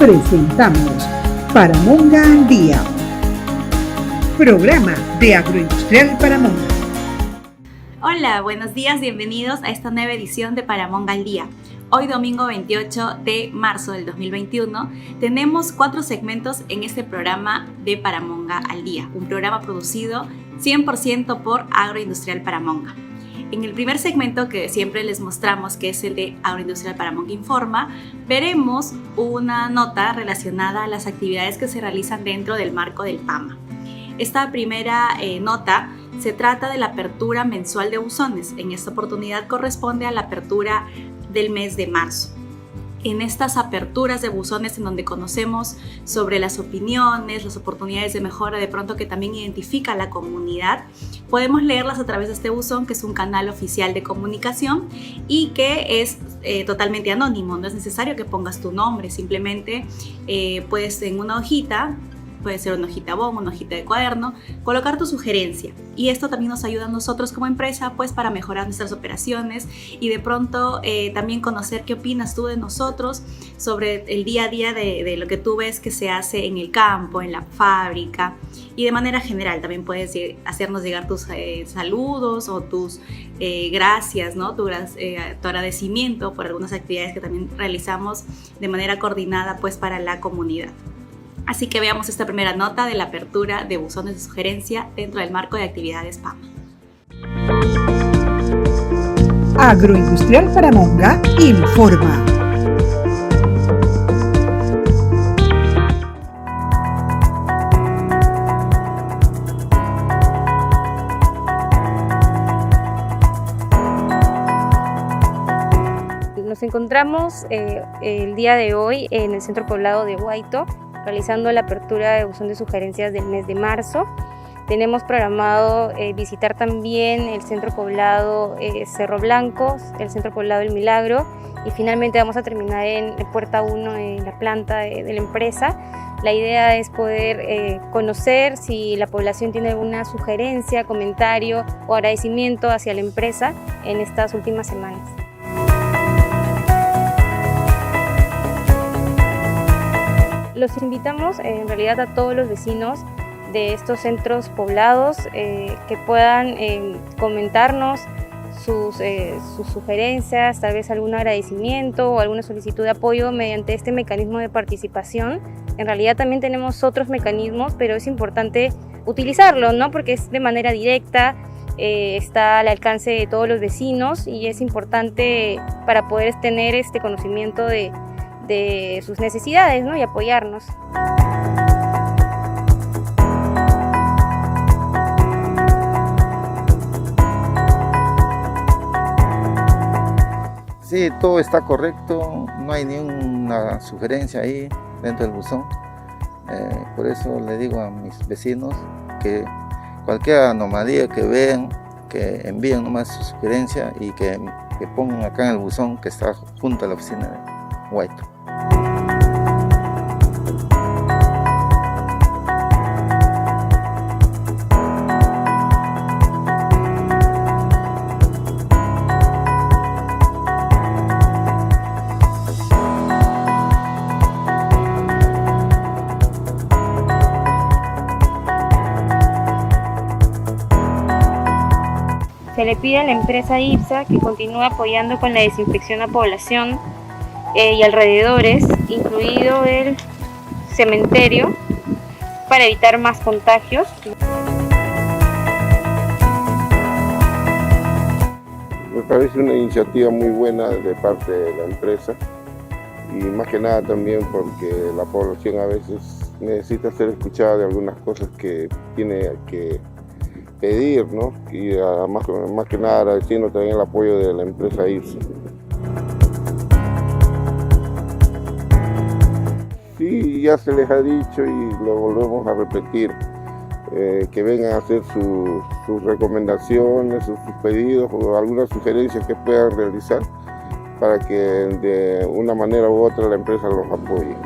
presentamos Paramonga al Día, programa de Agroindustrial Paramonga. Hola, buenos días, bienvenidos a esta nueva edición de Paramonga al Día. Hoy domingo 28 de marzo del 2021 tenemos 4 segmentos en este programa de Paramonga al Día, un programa producido 100% por Agroindustrial Paramonga. En el primer segmento que siempre les mostramos, que es el de Agroindustrial Paramonga Informa, veremos una nota relacionada a las actividades que se realizan dentro del marco del PAMA. Esta primera nota se trata de la apertura mensual de buzones. En esta oportunidad corresponde a la apertura del mes de marzo. En estas aperturas de buzones en donde conocemos sobre las opiniones, las oportunidades de mejora de pronto que también identifica la comunidad, podemos leerlas a través de este buzón, que es un canal oficial de comunicación y que es totalmente anónimo. No es necesario que pongas tu nombre, simplemente puedes en una hojita, puede ser una hojita BOM, una hojita de cuaderno, colocar tu sugerencia. Y esto también nos ayuda a nosotros como empresa pues para mejorar nuestras operaciones y de pronto también conocer qué opinas tú de nosotros sobre el día a día de lo que tú ves que se hace en el campo, en la fábrica, y de manera general también puedes hacernos llegar tus saludos o tus gracias, ¿no? Tu agradecimiento por algunas actividades que también realizamos de manera coordinada pues para la comunidad. Así que veamos esta primera nota de la apertura de buzones de sugerencia dentro del marco de actividades PAMA. Agroindustrial Paramonga informa. Nos encontramos el día de hoy en el centro poblado de Huayto, realizando la apertura de buzón de sugerencias del mes de marzo. Tenemos programado visitar también el centro poblado Cerro Blanco, el centro poblado El Milagro, y finalmente vamos a terminar en Puerta 1 en la planta de la empresa. La idea es poder conocer si la población tiene alguna sugerencia, comentario o agradecimiento hacia la empresa en estas últimas semanas. Los invitamos en realidad a todos los vecinos de estos centros poblados que puedan comentarnos sus sugerencias, tal vez algún agradecimiento o alguna solicitud de apoyo mediante este mecanismo de participación. En realidad también tenemos otros mecanismos, pero es importante utilizarlo, ¿no? Porque es de manera directa, está al alcance de todos los vecinos y es importante para poder tener este conocimiento de sus necesidades, ¿no? Y apoyarnos. Sí, todo está correcto, no hay ninguna sugerencia ahí dentro del buzón. Por eso le digo a mis vecinos que cualquier anomalía que vean, que envíen nomás su sugerencia y que pongan acá en el buzón que está junto a la oficina de Huayto. Se le pide a la empresa IPSA que continúe apoyando con la desinfección a población y alrededores, incluido el cementerio, para evitar más contagios. Me parece una iniciativa muy buena de parte de la empresa y más que nada también porque la población a veces necesita ser escuchada de algunas cosas que tiene que pedir, ¿no? Y además, más que nada agradeciendo también el apoyo de la empresa IPSA. Sí, ya se les ha dicho y lo volvemos a repetir, que vengan a hacer sus recomendaciones, sus pedidos o algunas sugerencias que puedan realizar para que de una manera u otra la empresa los apoye.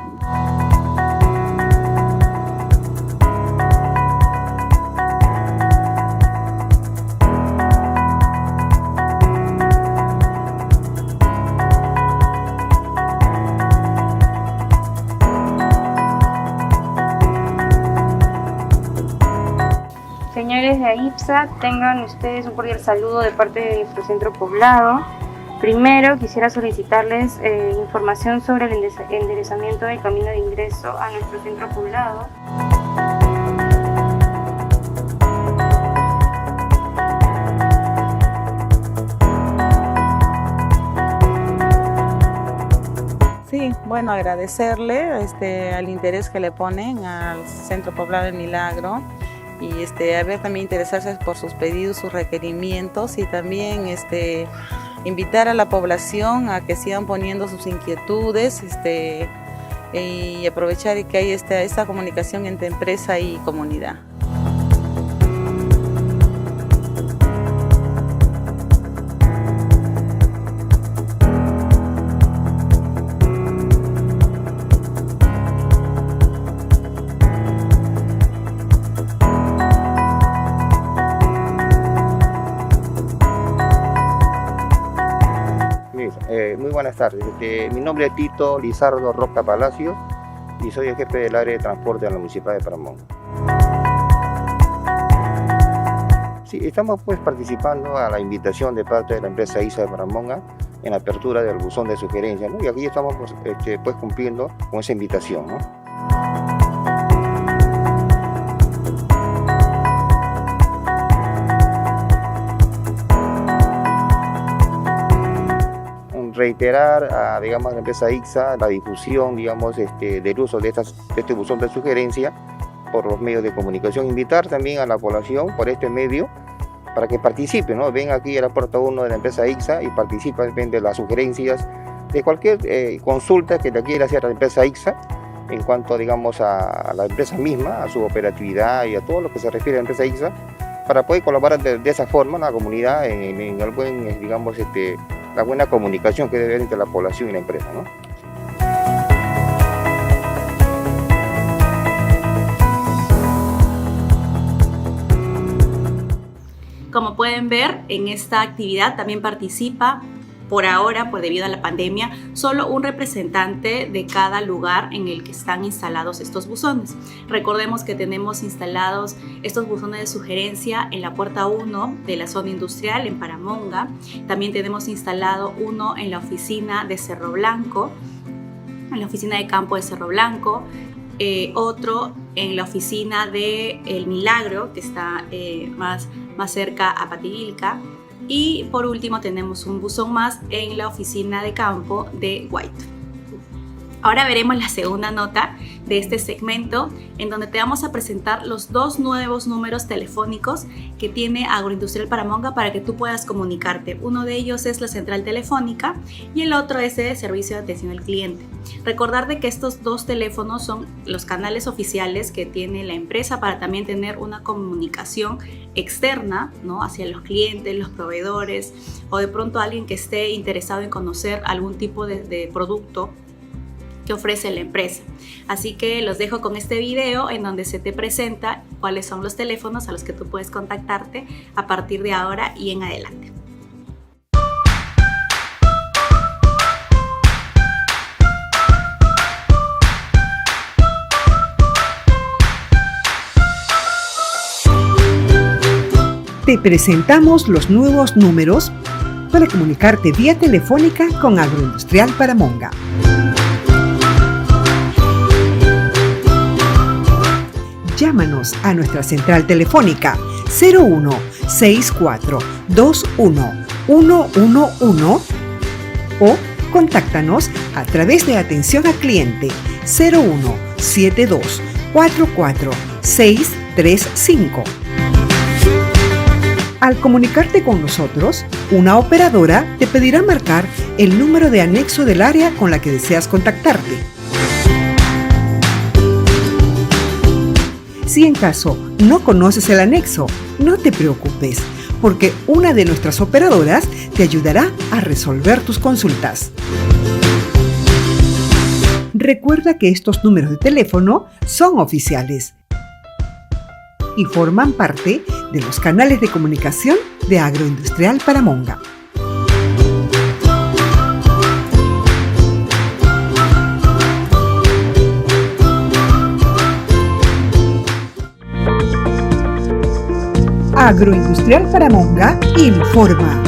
IPSA, tengan ustedes un cordial saludo de parte de nuestro centro poblado. Primero quisiera solicitarles información sobre el enderezamiento del camino de ingreso a nuestro centro poblado. Sí, bueno, agradecerle al interés que le ponen al Centro Poblado del Milagro y a ver también interesarse por sus pedidos, sus requerimientos y también invitar a la población a que sigan poniendo sus inquietudes y aprovechar que hay esta comunicación entre empresa y comunidad. Muy buenas tardes. Mi nombre es Tito Lizardo Roca Palacios y soy el jefe del área de transporte de la Municipalidad de Paramonga. Sí, estamos pues participando a la invitación de parte de la empresa ISA de Paramonga en la apertura del buzón de sugerencias, ¿no? Y aquí estamos pues cumpliendo con esa invitación, ¿no? Reiterar digamos, a la empresa IXA la difusión, digamos, del uso de este buzón de sugerencia por los medios de comunicación. Invitar también a la población por este medio para que participen, ¿no? Ven aquí a la puerta 1 de la empresa IXA y participen de las sugerencias, de cualquier consulta que le quiera hacer a la empresa IXA en cuanto, digamos, a la empresa misma, a su operatividad y a todo lo que se refiere a la empresa IXA, para poder colaborar de esa forma en la comunidad, en el buen, digamos, la buena comunicación que debe haber entre la población y la empresa, ¿no? Como pueden ver, en esta actividad también participa, por ahora, debido a la pandemia, solo un representante de cada lugar en el que están instalados estos buzones. Recordemos que tenemos instalados estos buzones de sugerencia en la puerta 1 de la zona industrial en Paramonga. También tenemos instalado uno en la oficina de Cerro Blanco, en la oficina de campo de Cerro Blanco, otro en la oficina de El Milagro, que está más cerca a Pativilca. Y por último tenemos un buzón más en la oficina de campo de White. Ahora veremos la segunda nota de este segmento, en donde te vamos a presentar los dos nuevos números telefónicos que tiene Agroindustrial Paramonga para que tú puedas comunicarte. Uno de ellos es la central telefónica y el otro es el servicio de atención al cliente. Recordar de que estos dos teléfonos son los canales oficiales que tiene la empresa para también tener una comunicación externa, ¿no?, hacia los clientes, los proveedores o de pronto alguien que esté interesado en conocer algún tipo de producto que ofrece la empresa. Así que los dejo con este video en donde se te presenta cuáles son los teléfonos a los que tú puedes contactarte a partir de ahora y en adelante. Te presentamos los nuevos números para comunicarte vía telefónica con Agroindustrial Paramonga. Llámanos a nuestra central telefónica 01 64 21 111 o contáctanos a través de atención al cliente 01 72 44 635. Al comunicarte con nosotros, una operadora te pedirá marcar el número de anexo del área con la que deseas contactarte. Si en caso no conoces el anexo, no te preocupes, porque una de nuestras operadoras te ayudará a resolver tus consultas. Recuerda que estos números de teléfono son oficiales y forman parte de los canales de comunicación de Agroindustrial Paramonga. Agroindustrial Paramonga informa.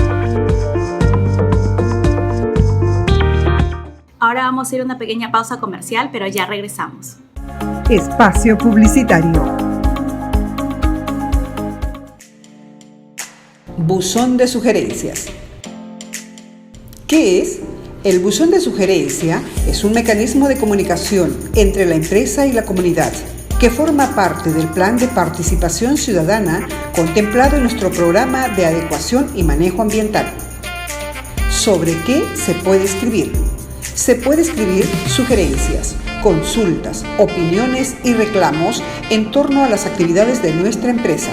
Ahora vamos a ir a una pequeña pausa comercial, pero ya regresamos. Espacio publicitario. Buzón de sugerencias. ¿Qué es? El buzón de sugerencia es un mecanismo de comunicación entre la empresa y la comunidad que forma parte del Plan de Participación Ciudadana contemplado en nuestro programa de adecuación y manejo ambiental. ¿Sobre qué se puede escribir? Se puede escribir sugerencias, consultas, opiniones y reclamos en torno a las actividades de nuestra empresa.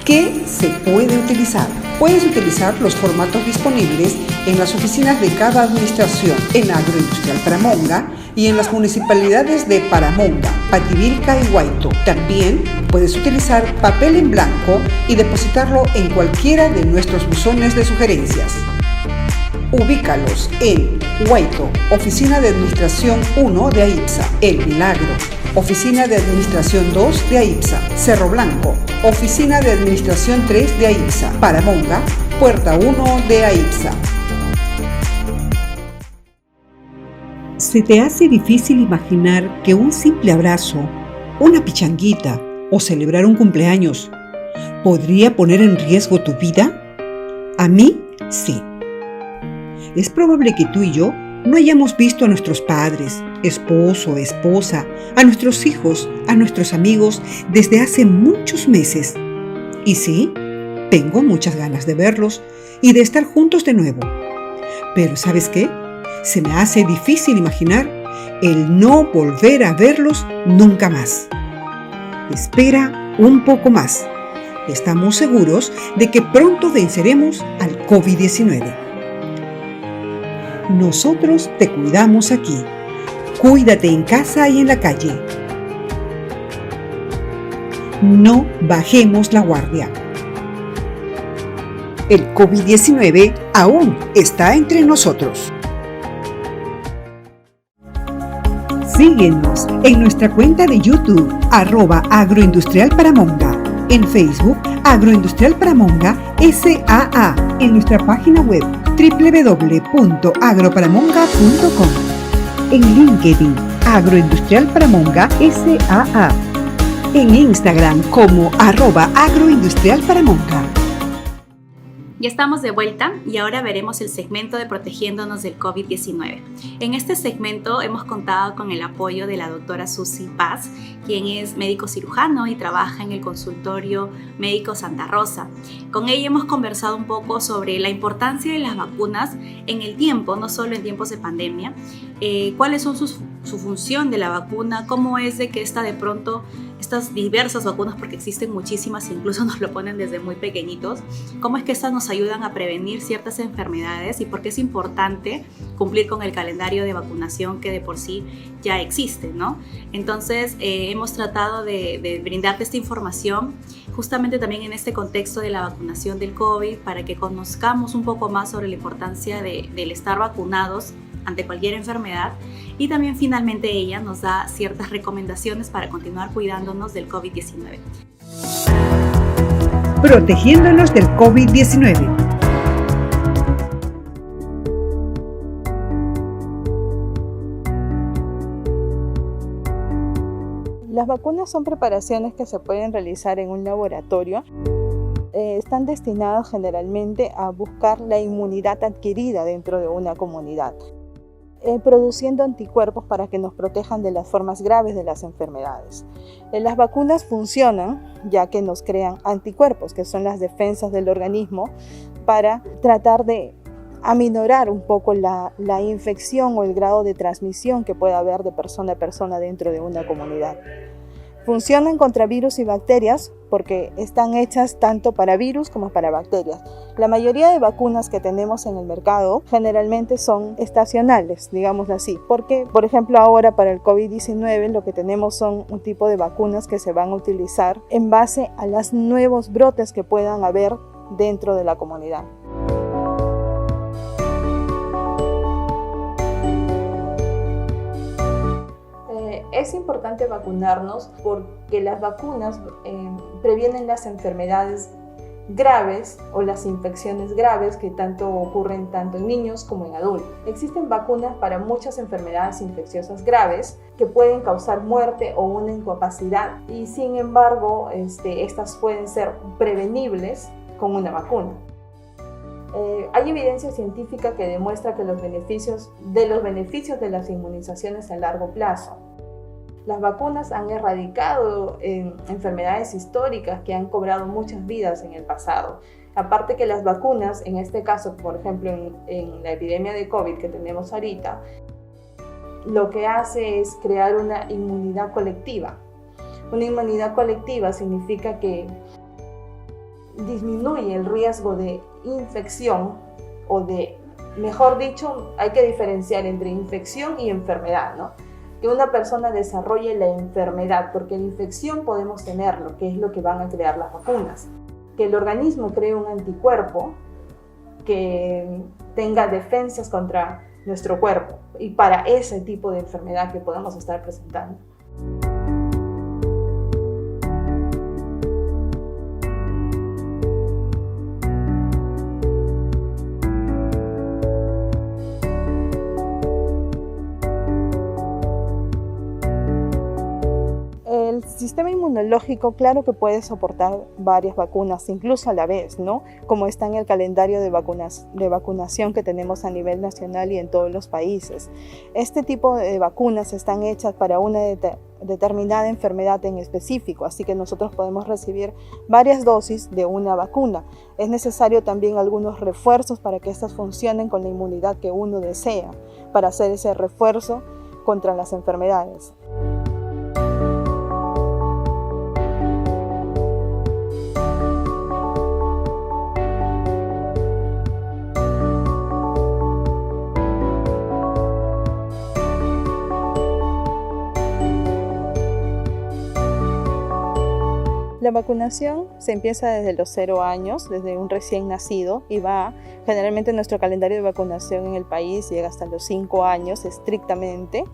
¿Qué se puede utilizar? Puedes utilizar los formatos disponibles en las oficinas de cada administración en Agroindustrial Paramonga y en las municipalidades de Paramonga, Pativilca y Huayto. También puedes utilizar papel en blanco y depositarlo en cualquiera de nuestros buzones de sugerencias. Ubícalos en Huayto, Oficina de Administración 1 de AIPSA, El Milagro, Oficina de Administración 2 de AIPSA, Cerro Blanco, Oficina de Administración 3 de AIPSA, Paramonga, Puerta 1 de AIPSA. ¿Se te hace difícil imaginar que un simple abrazo, una pichanguita o celebrar un cumpleaños podría poner en riesgo tu vida? A mí, sí. Es probable que tú y yo no hayamos visto a nuestros padres, esposo, esposa, a nuestros hijos, a nuestros amigos desde hace muchos meses. Y sí, tengo muchas ganas de verlos y de estar juntos de nuevo. Pero ¿sabes qué? Se me hace difícil imaginar el no volver a verlos nunca más. Espera un poco más. Estamos seguros de que pronto venceremos al COVID-19. Nosotros te cuidamos aquí. Cuídate en casa y en la calle. No bajemos la guardia. El COVID-19 aún está entre nosotros. Síguenos en nuestra cuenta de YouTube, @Agroindustrial Paramonga. En Facebook, Agroindustrial Paramonga SAA. En nuestra página web, www.agroparamonga.com. En LinkedIn, Agroindustrial Paramonga SAA. En Instagram como @Agroindustrial Paramonga. Ya estamos de vuelta y ahora veremos el segmento de Protegiéndonos del COVID-19. En este segmento hemos contado con el apoyo de la doctora Susi Paz, quien es médico cirujano y trabaja en el consultorio médico Santa Rosa. Con ella hemos conversado un poco sobre la importancia de las vacunas en el tiempo, no solo en tiempos de pandemia, cuáles son su función de la vacuna, cómo es de que de pronto estas diversas vacunas, porque existen muchísimas, incluso nos lo ponen desde muy pequeñitos, cómo es que estas nos ayudan a prevenir ciertas enfermedades y por qué es importante cumplir con el calendario de vacunación que de por sí ya existe, ¿no? Entonces hemos tratado de brindarte esta información justamente también en este contexto de la vacunación del COVID para que conozcamos un poco más sobre la importancia del estar vacunados ante cualquier enfermedad y también finalmente ella nos da ciertas recomendaciones para continuar cuidándonos del COVID-19. Protegiéndonos del COVID-19. Las vacunas son preparaciones que se pueden realizar en un laboratorio. Están destinadas generalmente a buscar la inmunidad adquirida dentro de una comunidad, produciendo anticuerpos para que nos protejan de las formas graves de las enfermedades. Las vacunas funcionan ya que nos crean anticuerpos, que son las defensas del organismo, para tratar de aminorar un poco la infección o el grado de transmisión que pueda haber de persona a persona dentro de una comunidad. Funcionan contra virus y bacterias porque están hechas tanto para virus como para bacterias. La mayoría de vacunas que tenemos en el mercado generalmente son estacionales, digámoslo así, porque, por ejemplo, ahora para el COVID-19 lo que tenemos son un tipo de vacunas que se van a utilizar en base a los nuevos brotes que puedan haber dentro de la comunidad. Es importante vacunarnos porque las vacunas previenen las enfermedades graves o las infecciones graves que ocurren tanto en niños como en adultos. Existen vacunas para muchas enfermedades infecciosas graves que pueden causar muerte o una incapacidad y sin embargo estas pueden ser prevenibles con una vacuna. Hay evidencia científica que demuestra que los beneficios de las inmunizaciones a largo plazo. Las vacunas han erradicado enfermedades históricas que han cobrado muchas vidas en el pasado. Aparte que las vacunas, en este caso, por ejemplo, en la epidemia de COVID que tenemos ahorita, lo que hace es crear una inmunidad colectiva. Una inmunidad colectiva significa que disminuye el riesgo de infección mejor dicho, hay que diferenciar entre infección y enfermedad, ¿no? Que una persona desarrolle la enfermedad, porque la infección podemos tenerlo, que es lo que van a crear las vacunas. Que el organismo cree un anticuerpo que tenga defensas contra nuestro cuerpo y para ese tipo de enfermedad que podemos estar presentando. El sistema inmunológico, claro que puede soportar varias vacunas, incluso a la vez, ¿no? Como está en el calendario de vacunación que tenemos a nivel nacional y en todos los países. Este tipo de vacunas están hechas para una determinada enfermedad en específico, así que nosotros podemos recibir varias dosis de una vacuna. Es necesario también algunos refuerzos para que estas funcionen con la inmunidad que uno desea, para hacer ese refuerzo contra las enfermedades. La vacunación se empieza desde los 0 años, desde un recién nacido, y va generalmente nuestro calendario de vacunación en el país llega hasta los 5 años estrictamente,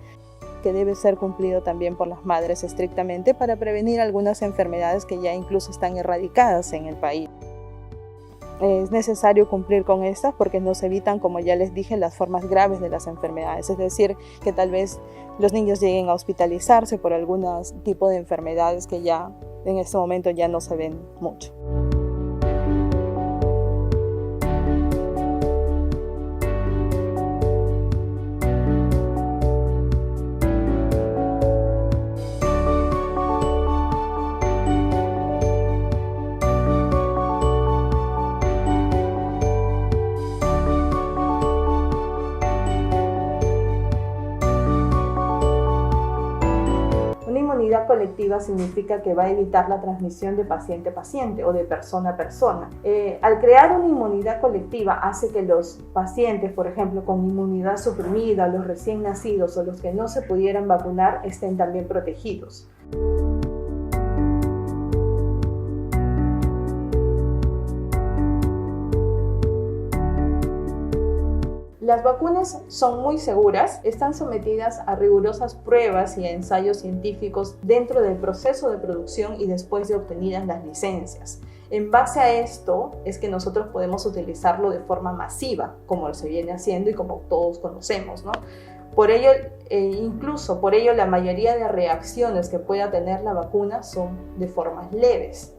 que debe ser cumplido también por las madres estrictamente para prevenir algunas enfermedades que ya incluso están erradicadas en el país. Es necesario cumplir con estas porque nos evitan, como ya les dije, las formas graves de las enfermedades, es decir, que tal vez los niños lleguen a hospitalizarse por algún tipo de enfermedades que ya en este momento ya no se ven mucho. Inmunidad colectiva significa que va a evitar la transmisión de paciente a paciente o de persona a persona. Al crear una inmunidad colectiva hace que los pacientes, por ejemplo, con inmunidad suprimida, los recién nacidos o los que no se pudieran vacunar, estén también protegidos. Las vacunas son muy seguras, están sometidas a rigurosas pruebas y a ensayos científicos dentro del proceso de producción y después de obtenidas las licencias. En base a esto es que nosotros podemos utilizarlo de forma masiva, como se viene haciendo y como todos conocemos, ¿no? Por ello, incluso por ello, la mayoría de reacciones que pueda tener la vacuna son de formas leves.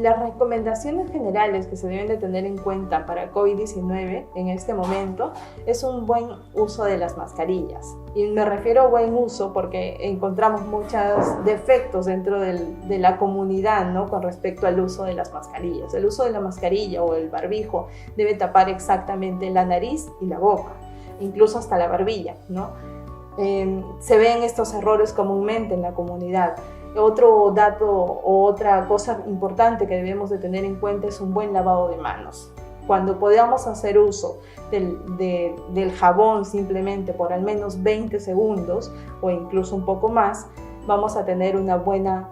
Las recomendaciones generales que se deben de tener en cuenta para COVID-19 en este momento es un buen uso de las mascarillas. Y me refiero a buen uso porque encontramos muchos defectos dentro de la comunidad, ¿no? Con respecto al uso de las mascarillas. El uso de la mascarilla o el barbijo debe tapar exactamente la nariz y la boca, incluso hasta la barbilla, ¿no? Se ven estos errores comúnmente en la comunidad. Otro dato o otra cosa importante que debemos de tener en cuenta es un buen lavado de manos, Cuando podamos hacer uso del jabón simplemente por al menos 20 segundos o incluso un poco más, vamos a tener una buena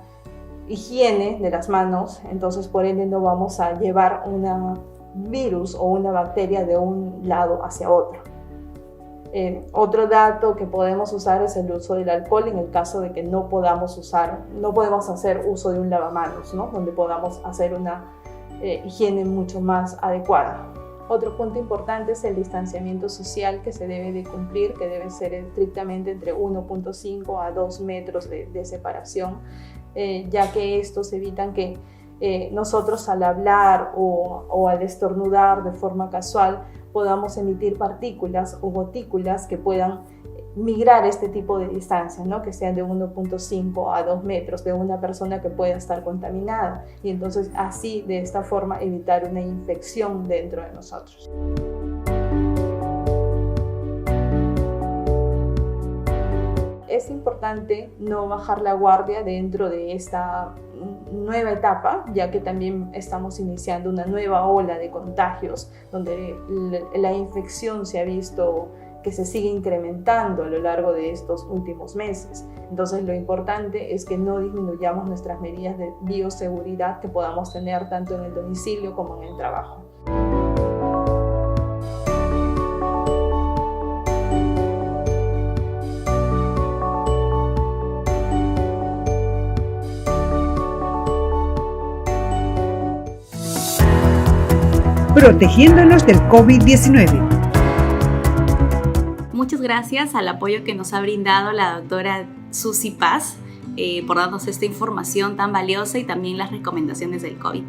higiene de las manos, entonces por ende no vamos a llevar un virus o una bacteria de un lado hacia otro. Otro dato que podemos usar es el uso del alcohol en el caso de que no podemos hacer uso de un lavamanos, ¿no? Donde podamos hacer una higiene mucho más adecuada. Otro punto importante es el distanciamiento social que se debe de cumplir, que debe ser estrictamente entre 1.5 a 2 metros de separación, ya que estos evitan que nosotros al hablar o al estornudar de forma casual podamos emitir partículas o gotículas que puedan migrar este tipo de distancia, ¿no? Que sean de 1.5 a 2 metros de una persona que pueda estar contaminada, y entonces así de esta forma evitar una infección dentro de nosotros. Es importante no bajar la guardia dentro de esta nueva etapa, ya que también estamos iniciando una nueva ola de contagios, donde la infección se ha visto que se sigue incrementando a lo largo de estos últimos meses. Entonces lo importante es que no disminuyamos nuestras medidas de bioseguridad que podamos tener tanto en el domicilio como en el trabajo. Protegiéndonos del COVID-19. Muchas gracias al apoyo que nos ha brindado la doctora Susi Paz por darnos esta información tan valiosa y también las recomendaciones del COVID.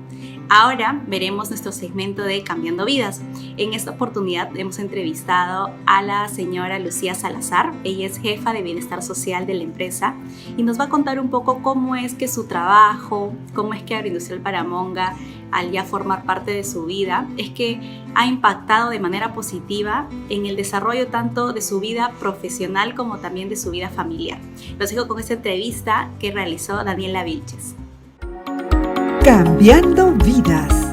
Ahora veremos nuestro segmento de Cambiando Vidas. En esta oportunidad hemos entrevistado a la señora Lucía Salazar. Ella es jefa de Bienestar Social de la empresa y nos va a contar un poco cómo es que su trabajo, cómo es que Agroindustrial Paramonga, al ya formar parte de su vida, es que ha impactado de manera positiva en el desarrollo tanto de su vida profesional como también de su vida familiar. Los dejo con esta entrevista que realizó Daniela Vilches. Cambiando Vidas.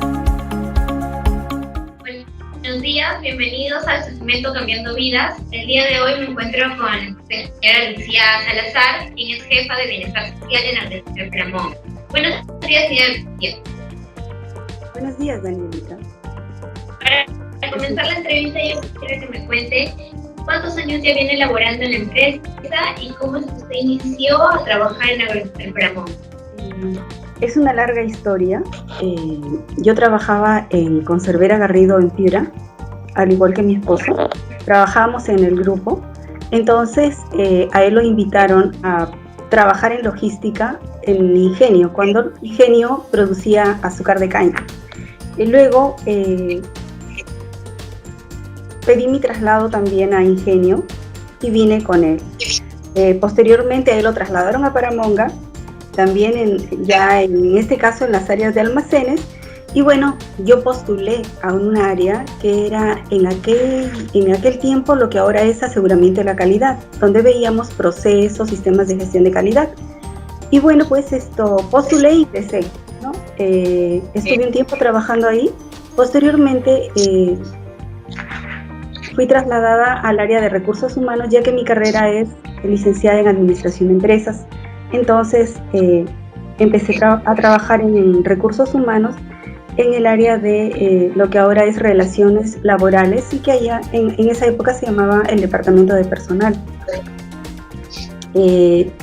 Buenos días, bienvenidos al segmento Cambiando Vidas. El día de hoy me encuentro con la señora Lucía Salazar, quien es jefa de Bienestar Social en Agroindustrial Paramonga. Buenos días, señora Lucía. Buenos días, Danielita. Para comenzar la entrevista, yo quisiera que me cuente cuántos años ya viene laborando en la empresa y cómo es que usted inició a trabajar en Agroindustrial Paramonga. Es una larga historia. Yo trabajaba en Conservera Garrido en Piura, al igual que mi esposo. Trabajábamos en el grupo. Entonces, a él lo invitaron a trabajar en logística en Ingenio, cuando Ingenio producía azúcar de caña. Y luego pedí mi traslado también a Ingenio y vine con él. Posteriormente a él lo trasladaron a Paramonga, también ya en este caso en las áreas de almacenes, y bueno, yo postulé a un área que era en aquel tiempo lo que ahora es aseguramiento de la calidad, donde veíamos procesos, sistemas de gestión de calidad. Y bueno, pues postulé y empecé, ¿no? Estuve un tiempo trabajando ahí. Posteriormente fui trasladada al área de recursos humanos, ya que mi carrera es licenciada en administración de empresas. Entonces empecé a trabajar en recursos humanos en el área de lo que ahora es relaciones laborales, y que allá en esa época se llamaba el departamento de personal.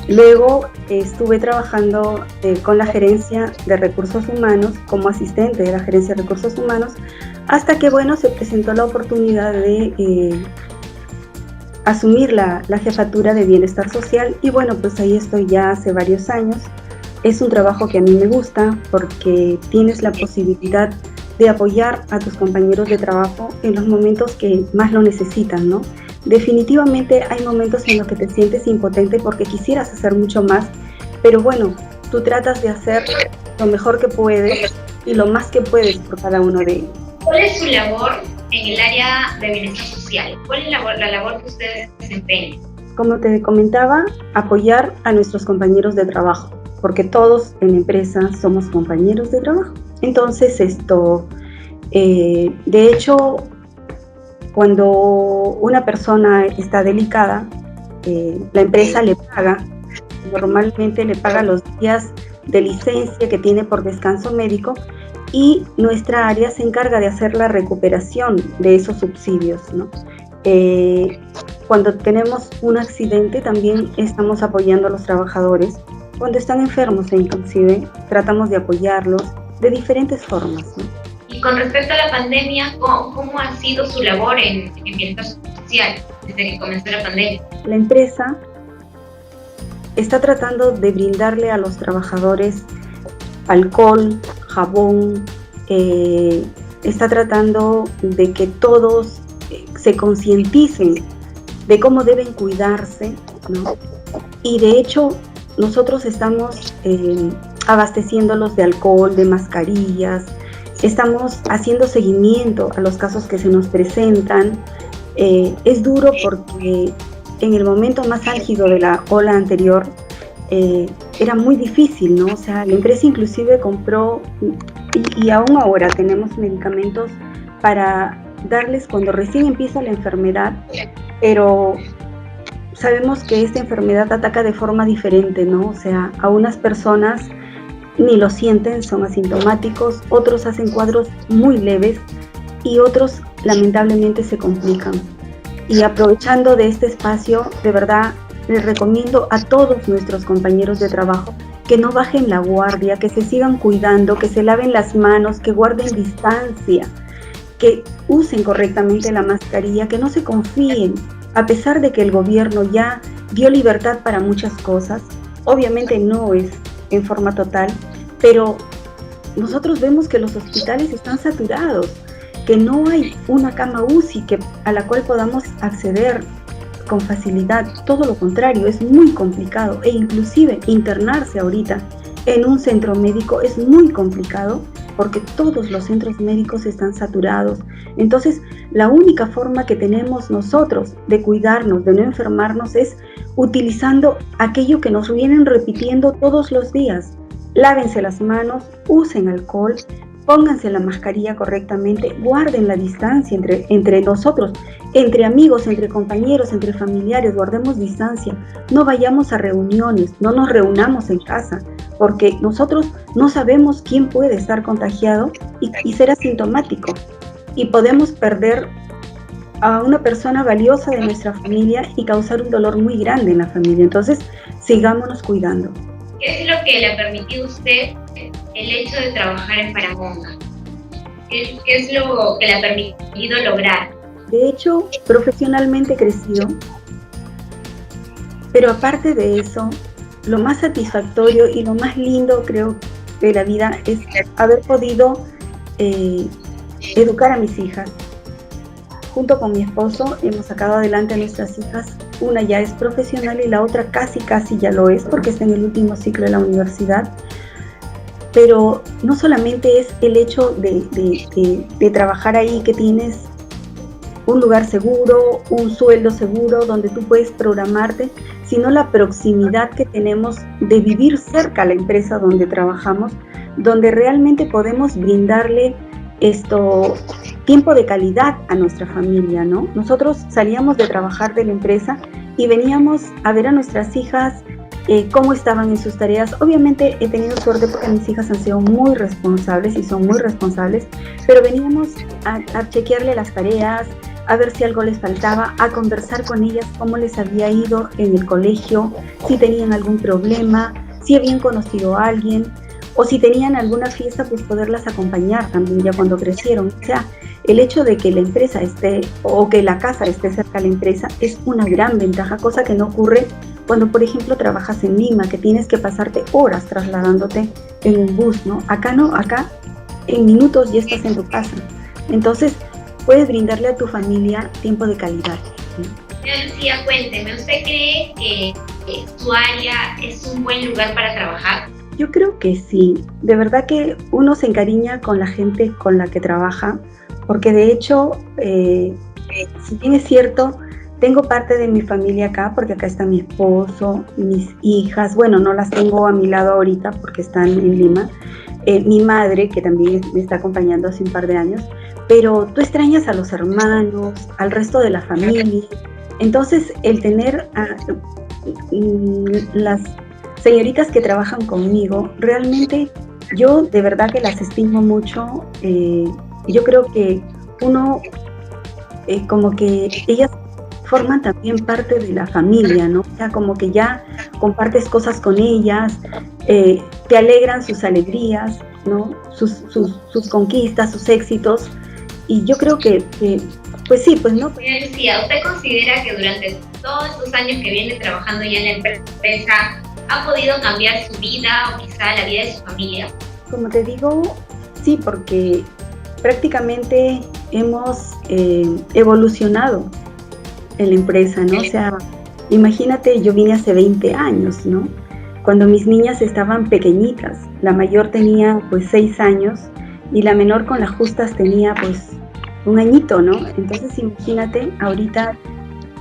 Luego estuve trabajando con la gerencia de recursos humanos como asistente de la gerencia de recursos humanos, hasta que bueno, se presentó la oportunidad de asumir la jefatura de bienestar social, y bueno, pues ahí estoy ya hace varios años. Es un trabajo que a mí me gusta porque tienes la posibilidad de apoyar a tus compañeros de trabajo en los momentos que más lo necesitan, ¿no? Definitivamente hay momentos en los que te sientes impotente porque quisieras hacer mucho más, pero bueno, tú tratas de hacer lo mejor que puedes y lo más que puedes por cada uno de ellos. ¿Cuál es su labor en el área de bienestar social? ¿Cuál es la labor que ustedes desempeñan? Como te comentaba, apoyar a nuestros compañeros de trabajo, porque todos en la empresa somos compañeros de trabajo. Entonces De hecho, cuando una persona está delicada, la empresa le paga, normalmente le paga los días de licencia que tiene por descanso médico, y nuestra área se encarga de hacer la recuperación de esos subsidios, ¿no? Cuando tenemos un accidente también estamos apoyando a los trabajadores. Cuando están enfermos inclusive tratamos de apoyarlos de diferentes formas, ¿no? Y con respecto a la pandemia, ¿cómo ha sido su labor en bienestar social desde que comenzó la pandemia? La empresa está tratando de brindarle a los trabajadores alcohol, jabón, está tratando de que todos se concienticen de cómo deben cuidarse, ¿no? Y de hecho nosotros estamos abasteciéndolos de alcohol, de mascarillas, estamos haciendo seguimiento a los casos que se nos presentan. Es duro porque en el momento más álgido de la ola anterior era muy difícil, ¿no? O sea, la empresa inclusive compró, y aún ahora tenemos medicamentos para darles cuando recién empieza la enfermedad, pero sabemos que esta enfermedad ataca de forma diferente, ¿no? O sea, a unas personas ni lo sienten, son asintomáticos, otros hacen cuadros muy leves y otros lamentablemente se complican. Y aprovechando de este espacio, de verdad, les recomiendo a todos nuestros compañeros de trabajo que no bajen la guardia, que se sigan cuidando, que se laven las manos, que guarden distancia, que usen correctamente la mascarilla, que no se confíen, a pesar de que el gobierno ya dio libertad para muchas cosas. Obviamente no es en forma total, pero nosotros vemos que los hospitales están saturados, que no hay una cama UCI a la cual podamos acceder con facilidad. Todo lo contrario, es muy complicado, e inclusive internarse ahorita en un centro médico es muy complicado porque todos los centros médicos están saturados. Entonces, la única forma que tenemos nosotros de cuidarnos, de no enfermarnos, es utilizando aquello que nos vienen repitiendo todos los días. Lávense las manos, usen alcohol, pónganse la mascarilla correctamente, guarden la distancia entre nosotros, entre amigos, entre compañeros, entre familiares, guardemos distancia. No vayamos a reuniones, no nos reunamos en casa, porque nosotros no sabemos quién puede estar contagiado y ser asintomático. Y podemos perder a una persona valiosa de nuestra familia y causar un dolor muy grande en la familia. Entonces, sigámonos cuidando. ¿Qué es lo que le ha permitido a usted el hecho de trabajar en Paramonga? ¿Qué es lo que le ha permitido lograr? De hecho, profesionalmente he crecido, pero aparte de eso, lo más satisfactorio y lo más lindo, creo, de la vida es haber podido educar a mis hijas. Junto con mi esposo hemos sacado adelante a nuestras hijas. Una ya es profesional y la otra casi ya lo es porque está en el último ciclo de la universidad. Pero no solamente es el hecho de trabajar ahí, que tienes un lugar seguro, un sueldo seguro donde tú puedes programarte, sino la proximidad que tenemos de vivir cerca a la empresa donde trabajamos, donde realmente podemos brindarle tiempo de calidad a nuestra familia, ¿no? Nosotros salíamos de trabajar de la empresa y veníamos a ver a nuestras hijas cómo estaban en sus tareas. Obviamente he tenido suerte porque mis hijas han sido muy responsables y son muy responsables, pero veníamos a chequearle las tareas, a ver si algo les faltaba, a conversar con ellas cómo les había ido en el colegio, si tenían algún problema, si habían conocido a alguien, o si tenían alguna fiesta, pues poderlas acompañar también ya cuando crecieron. O sea, el hecho de que la empresa esté, o que la casa esté cerca de la empresa, es una gran ventaja, cosa que no ocurre cuando, por ejemplo, trabajas en Lima, que tienes que pasarte horas trasladándote en un bus, ¿no? Acá no, acá en minutos ya estás en tu casa. Entonces, puedes brindarle a tu familia tiempo de calidad, ¿sí? Señora Lucía, cuénteme, ¿usted cree que su área es un buen lugar para trabajar? Yo creo que sí. De verdad que uno se encariña con la gente con la que trabaja, porque de hecho, si bien es cierto, tengo parte de mi familia acá, porque acá está mi esposo, mis hijas. Bueno, no las tengo a mi lado ahorita porque están en Lima. Mi madre, que también me está acompañando hace un par de años, pero tú extrañas a los hermanos, al resto de la familia. Entonces, el tener a las señoritas que trabajan conmigo, realmente yo de verdad que las estimo mucho. Yo creo que uno, como que ellas forman también parte de la familia, ¿no? O sea, como que ya compartes cosas con ellas, te alegran sus alegrías, ¿no? Sus conquistas, sus éxitos. Y yo creo que pues sí, pues no. Señora Lucía, ¿usted considera que durante todos estos años que viene trabajando ya en la empresa ha podido cambiar su vida o quizá la vida de su familia? Como te digo, sí, porque prácticamente hemos evolucionado en la empresa, ¿no? O sea, imagínate, yo vine hace 20 años, ¿no? Cuando mis niñas estaban pequeñitas, la mayor tenía pues 6 años y la menor con las justas tenía pues 1 añito, ¿no? Entonces imagínate, ahorita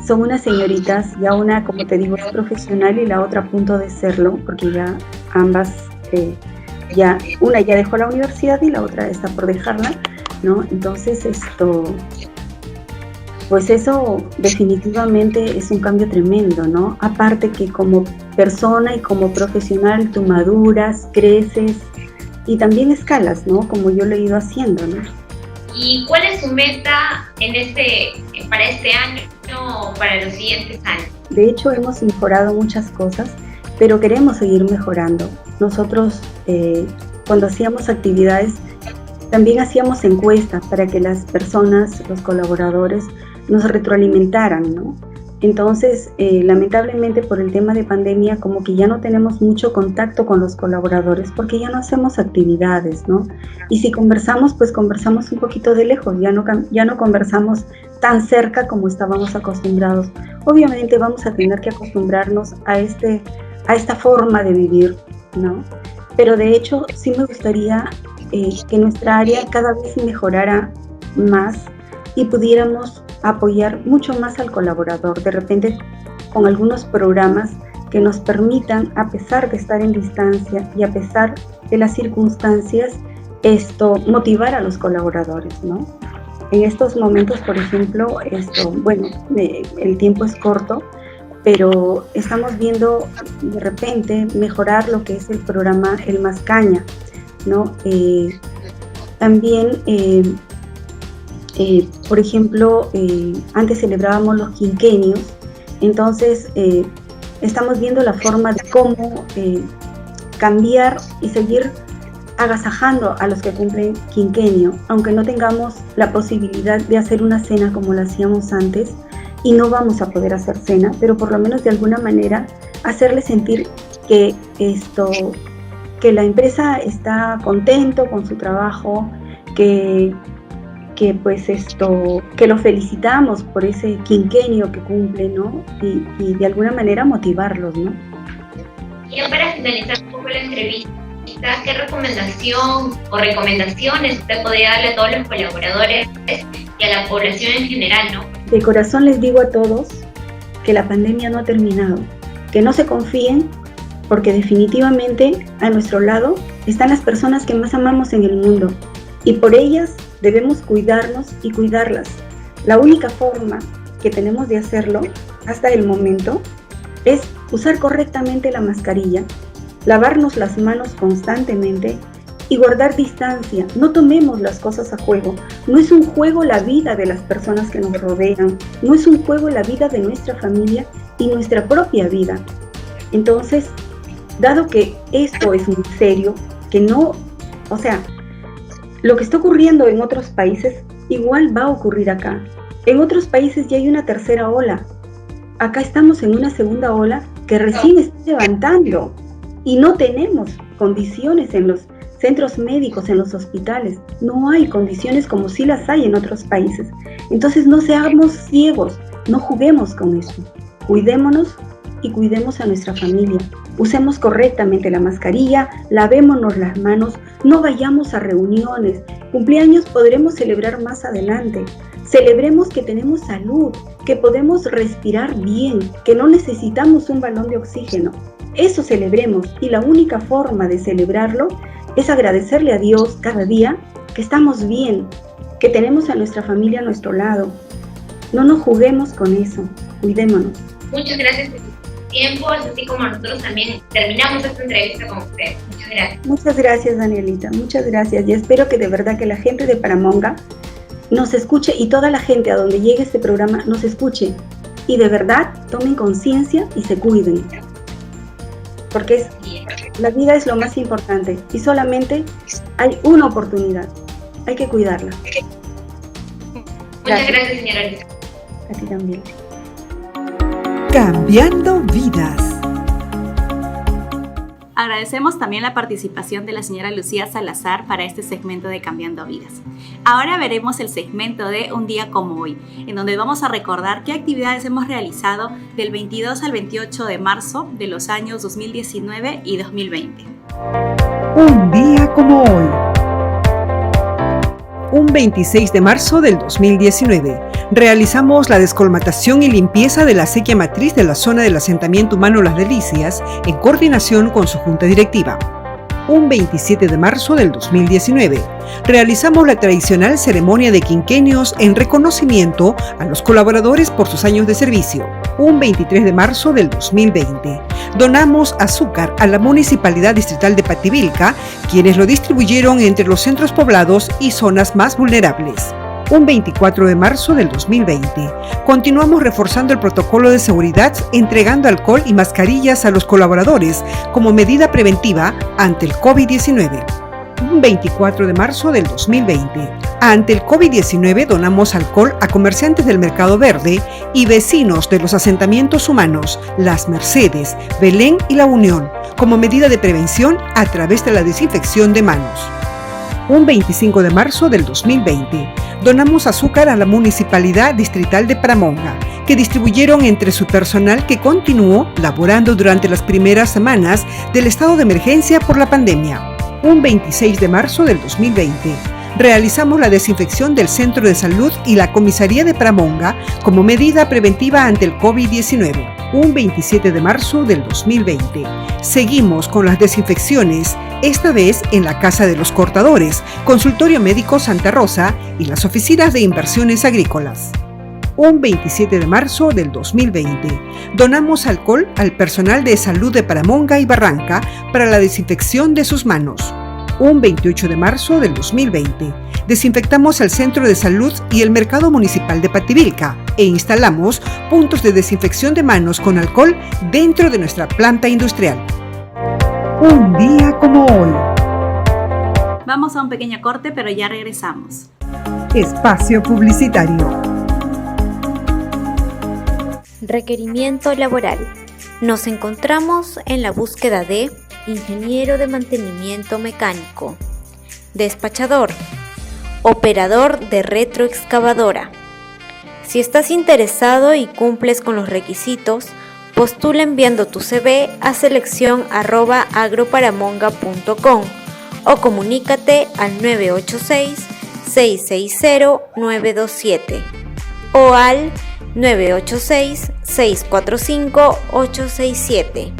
son unas señoritas, ya una, como te digo, es profesional y la otra a punto de serlo, porque ya ambas, ya una ya dejó la universidad y la otra está por dejarla, ¿no? Entonces pues eso definitivamente es un cambio tremendo, ¿no? Aparte que como persona y como profesional tú maduras, creces y también escalas, ¿no? Como yo lo he ido haciendo, ¿no? ¿Y cuál es su meta para este año o para los siguientes años? De hecho, hemos mejorado muchas cosas, pero queremos seguir mejorando. Nosotros, cuando hacíamos actividades, también hacíamos encuestas para que las personas, los colaboradores, nos retroalimentaran, ¿no? Entonces, lamentablemente por el tema de pandemia, como que ya no tenemos mucho contacto con los colaboradores porque ya no hacemos actividades, ¿no? Y si conversamos, pues conversamos un poquito de lejos, ya no conversamos tan cerca como estábamos acostumbrados. Obviamente vamos a tener que acostumbrarnos a esta forma de vivir, ¿no? Pero de hecho, sí me gustaría que nuestra área cada vez mejorara más y pudiéramos apoyar mucho más al colaborador, de repente con algunos programas que nos permitan, a pesar de estar en distancia y a pesar de las circunstancias, motivar a los colaboradores, ¿no? En estos momentos, por ejemplo, bueno, el tiempo es corto, pero estamos viendo de repente mejorar lo que es el programa El Mascaña, ¿no? También por ejemplo, antes celebrábamos los quinquenios, entonces estamos viendo la forma de cómo cambiar y seguir agasajando a los que cumplen quinquenio, aunque no tengamos la posibilidad de hacer una cena como la hacíamos antes, y no vamos a poder hacer cena, pero por lo menos de alguna manera hacerles sentir que la empresa está contento con su trabajo, que lo felicitamos por ese quinquenio que cumple, ¿no? Y de alguna manera motivarlos, ¿no? Y para finalizar un poco la entrevista, ¿qué recomendación o recomendaciones usted podría darle a todos los colaboradores y a la población en general, ¿no? De corazón les digo a todos que la pandemia no ha terminado, que no se confíen, porque definitivamente a nuestro lado están las personas que más amamos en el mundo y por ellas debemos cuidarnos y cuidarlas. La única forma que tenemos de hacerlo hasta el momento es usar correctamente la mascarilla, lavarnos las manos constantemente y guardar distancia. No tomemos las cosas a juego. No es un juego la vida de las personas que nos rodean, no es un juego la vida de nuestra familia y nuestra propia vida. Entonces, dado que esto es muy serio, lo que está ocurriendo en otros países igual va a ocurrir acá. En otros países ya hay una tercera ola. Acá estamos en una segunda ola que recién está levantando y no tenemos condiciones en los centros médicos, en los hospitales. No hay condiciones como sí las hay en otros países. Entonces no seamos ciegos, no juguemos con eso. Cuidémonos y cuidemos a nuestra familia. Usemos correctamente la mascarilla, lavémonos las manos, no vayamos a reuniones. Cumpleaños podremos celebrar más adelante. Celebremos que tenemos salud, que podemos respirar bien, que no necesitamos un balón de oxígeno. Eso celebremos y la única forma de celebrarlo es agradecerle a Dios cada día que estamos bien, que tenemos a nuestra familia a nuestro lado. No nos juguemos con eso, cuidémonos. Muchas gracias por su tiempo, así como nosotros también terminamos esta entrevista con usted. Muchas gracias. Muchas gracias, Danielita, muchas gracias. Y espero que de verdad que la gente de Paramonga nos escuche y toda la gente a donde llegue este programa nos escuche. Y de verdad tomen conciencia y se cuiden. Porque la vida es lo más importante y solamente hay una oportunidad. Hay que cuidarla. Muchas gracias, señora Lisa. A ti también. Cambiando vidas. Agradecemos también la participación de la señora Lucía Salazar para este segmento de Cambiando Vidas. Ahora veremos el segmento de Un día como hoy, en donde vamos a recordar qué actividades hemos realizado del 22 al 28 de marzo de los años 2019 y 2020. Un día como hoy. Un 26 de marzo del 2019, realizamos la descolmatación y limpieza de la acequia matriz de la zona del asentamiento humano Las Delicias en coordinación con su junta directiva. Un 27 de marzo del 2019, realizamos la tradicional ceremonia de quinquenios en reconocimiento a los colaboradores por sus años de servicio. Un 23 de marzo del 2020, donamos azúcar a la Municipalidad Distrital de Pativilca, quienes lo distribuyeron entre los centros poblados y zonas más vulnerables. Un 24 de marzo del 2020, continuamos reforzando el protocolo de seguridad entregando alcohol y mascarillas a los colaboradores como medida preventiva ante el COVID-19. Un 24 de marzo del 2020, ante el COVID-19 donamos alcohol a comerciantes del Mercado Verde y vecinos de los asentamientos humanos Las Mercedes, Belén y La Unión, como medida de prevención a través de la desinfección de manos. Un 25 de marzo del 2020, donamos azúcar a la Municipalidad Distrital de Paramonga, que distribuyeron entre su personal que continuó laborando durante las primeras semanas del estado de emergencia por la pandemia. Un 26 de marzo del 2020, realizamos la desinfección del Centro de Salud y la Comisaría de Paramonga como medida preventiva ante el COVID-19. Un 27 de marzo del 2020, seguimos con las desinfecciones, esta vez en la Casa de los Cortadores, Consultorio Médico Santa Rosa y las oficinas de inversiones agrícolas. Un 27 de marzo del 2020, donamos alcohol al personal de salud de Paramonga y Barranca para la desinfección de sus manos. Un 28 de marzo del 2020, desinfectamos el Centro de Salud y el Mercado Municipal de Pativilca e instalamos puntos de desinfección de manos con alcohol dentro de nuestra planta industrial. Un día como hoy. Vamos a un pequeño corte, pero ya regresamos. Espacio publicitario. Requerimiento laboral. Nos encontramos en la búsqueda de ingeniero de mantenimiento mecánico, despachador, operador de retroexcavadora. Si estás interesado y cumples con los requisitos, postula enviando tu CV a selección@agroparamonga.com o comunícate al 986-660-927 o al 986-645-867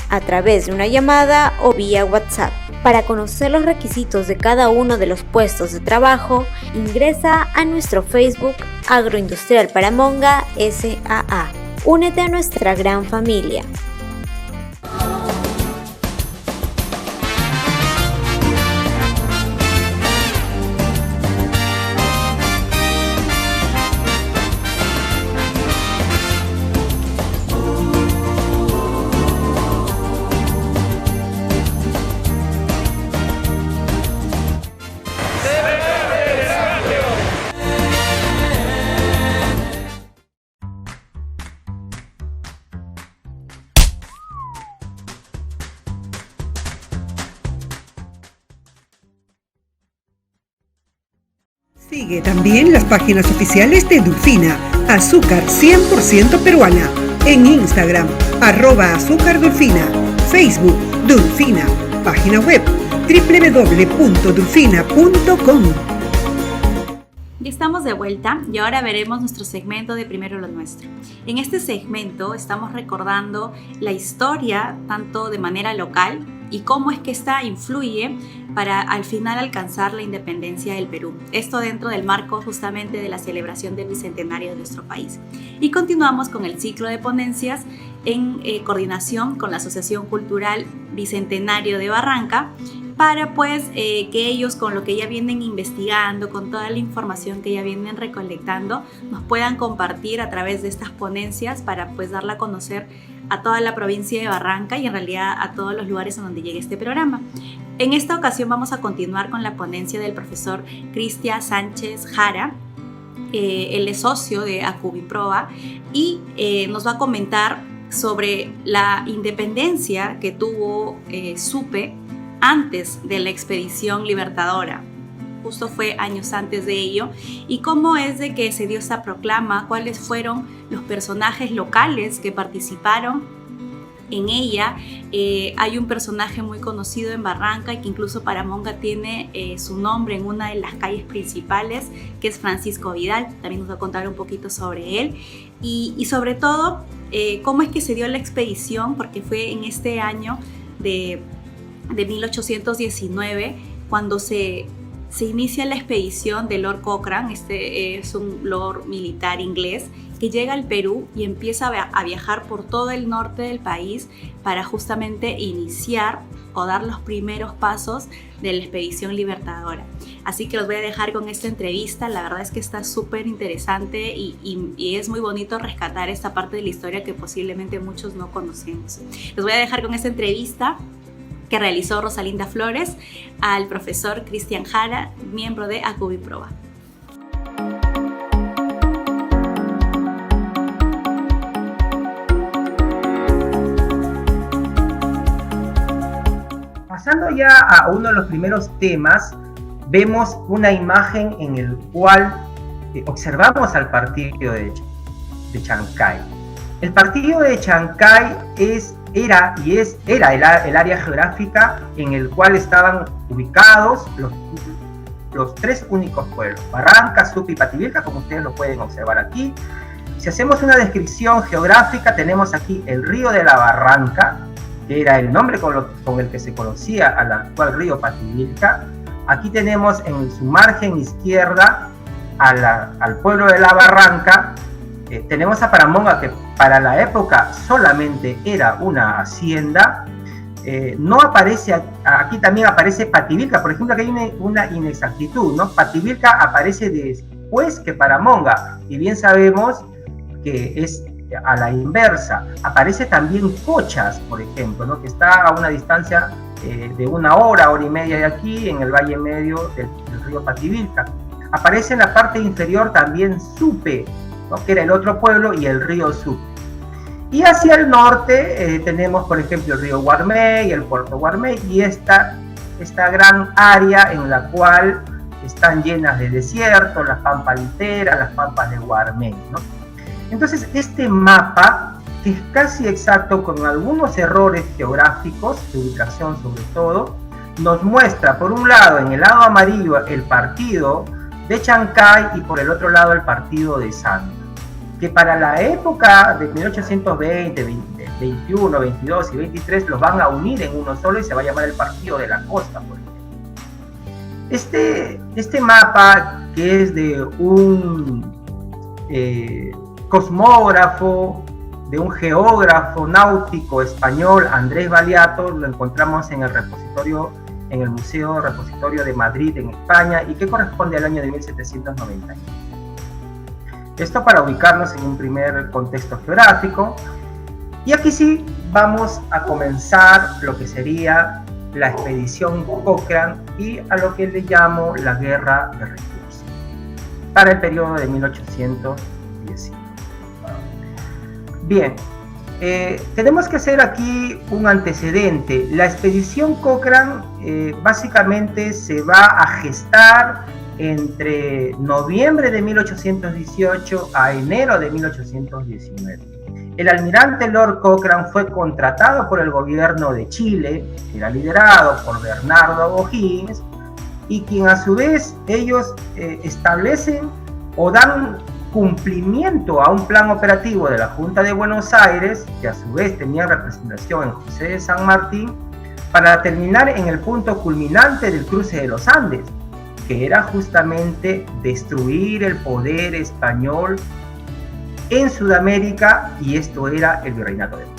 a través de una llamada o vía WhatsApp. Para conocer los requisitos de cada uno de los puestos de trabajo, ingresa a nuestro Facebook Agroindustrial Paramonga S.A.A. Únete a nuestra gran familia. Sigue también las páginas oficiales de Dulfina, azúcar 100% peruana, en Instagram, @azúcardulfina, Facebook, Dulfina, página web, www.dulfina.com. Ya estamos de vuelta y ahora veremos nuestro segmento de Primero lo Nuestro. En este segmento estamos recordando la historia tanto de manera local y cómo es que esta influye para al final alcanzar la independencia del Perú. Esto dentro del marco justamente de la celebración del bicentenario de nuestro país. Y continuamos con el ciclo de ponencias en coordinación con la Asociación Cultural Bicentenario de Barranca, para pues que ellos, con lo que ya vienen investigando, con toda la información que ya vienen recolectando, nos puedan compartir a través de estas ponencias para pues darla a conocer a toda la provincia de Barranca y en realidad a todos los lugares a donde llegue este programa. En esta ocasión vamos a continuar con la ponencia del profesor Cristian Sánchez Jara. Él es socio de Acubiproa y nos va a comentar sobre la independencia que tuvo Supe antes de la expedición libertadora. Justo fue años antes de ello, y cómo es de que se dio esta proclama, cuáles fueron los personajes locales que participaron en ella. Hay un personaje muy conocido en Barranca y que incluso Paramonga tiene su nombre en una de las calles principales, que es Francisco Vidal. También nos va a contar un poquito sobre él y sobre todo cómo es que se dio la expedición, porque fue en este año de 1819 cuando se inicia la expedición de Lord Cochrane. Este es un lord militar inglés que llega al Perú y empieza a viajar por todo el norte del país para justamente iniciar o dar los primeros pasos de la expedición libertadora. Así que los voy a dejar con esta entrevista. La verdad es que está súper interesante y es muy bonito rescatar esta parte de la historia que posiblemente muchos no conocemos. Los voy a dejar con esta entrevista que realizó Rosalinda Flores al profesor Cristian Jara, miembro de Acubiproa. Pasando ya a uno de los primeros temas, vemos una imagen en el cual observamos al partido de Chancay. El partido de Chancay era el área geográfica en el cual estaban ubicados los tres únicos pueblos, Barranca, Supe y Pativilca, como ustedes lo pueden observar aquí. Si hacemos una descripción geográfica, tenemos aquí el río de la Barranca, que era el nombre con el que se conocía al actual río Pativilca. Aquí tenemos en su margen izquierda al pueblo de la Barranca. Tenemos a Paramonga, que para la época solamente era una hacienda. No aparece, aquí también aparece Pativilca. Por ejemplo, aquí hay una inexactitud, ¿no? Pativilca aparece después que Paramonga, y bien sabemos que es a la inversa. Aparece también Cochas, por ejemplo, ¿no? Que está a una distancia de 1 hora, hora y media de aquí, en el valle medio del río Pativilca. Aparece en la parte inferior también Supe, ¿no? Que era el otro pueblo, y el río Supe. Y hacia el norte tenemos, por ejemplo, el río Guarmey, el puerto Guarmey, y esta gran área en la cual están llenas de desierto, las pampas literas, las pampas de Guarmey, ¿no? Entonces, este mapa, que es casi exacto, con algunos errores geográficos, de ubicación sobre todo, nos muestra, por un lado, en el lado amarillo, el partido de Chancay, y por el otro lado, el partido de Santa, que para la época de 1820, 21, 22 y 23 los van a unir en uno solo y se va a llamar el Partido de la Costa, por ejemplo. Este mapa, que es de un cosmógrafo, de un geógrafo náutico español, Andrés Baliato, lo encontramos en el Museo Repositorio de Madrid, en España, y que corresponde al año de 1790. Esto para ubicarnos en un primer contexto geográfico. Y aquí sí vamos a comenzar lo que sería la expedición Cochrane y a lo que le llamo la guerra de recursos, para el periodo de 1810. Bien, tenemos que hacer aquí un antecedente. La expedición Cochrane básicamente se va a gestar entre noviembre de 1818 a enero de 1819. El almirante Lord Cochrane fue contratado por el gobierno de Chile, que era liderado por Bernardo O'Higgins, y quien a su vez ellos establecen o dan cumplimiento a un plan operativo de la Junta de Buenos Aires, que a su vez tenía representación en José de San Martín, para terminar en el punto culminante del cruce de los Andes, que era justamente destruir el poder español en Sudamérica, y esto era el Virreinato de Perú.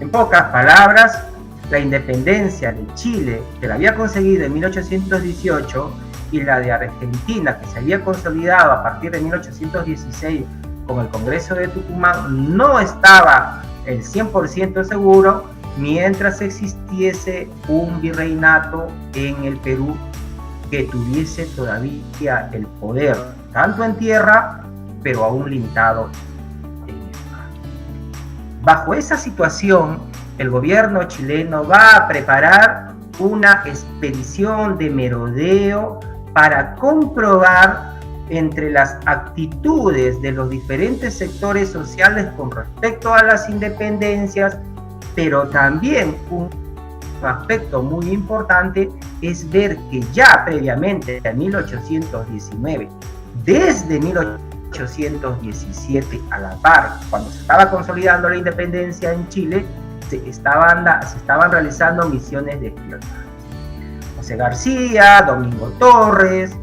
En pocas palabras, la independencia de Chile, que la había conseguido en 1818, y la de Argentina, que se había consolidado a partir de 1816 con el Congreso de Tucumán, no estaba el 100% seguro mientras existiese un virreinato en el Perú que tuviese todavía el poder, tanto en tierra, pero aún limitado en el mar. Bajo esa situación, el gobierno chileno va a preparar una expedición de merodeo para comprobar entre las actitudes de los diferentes sectores sociales con respecto a las independencias, pero también un aspecto muy importante es ver que ya previamente en 1819, desde 1817 a la par, cuando se estaba consolidando la independencia en Chile, se estaban realizando misiones de espionaje. José García, Domingo Torres,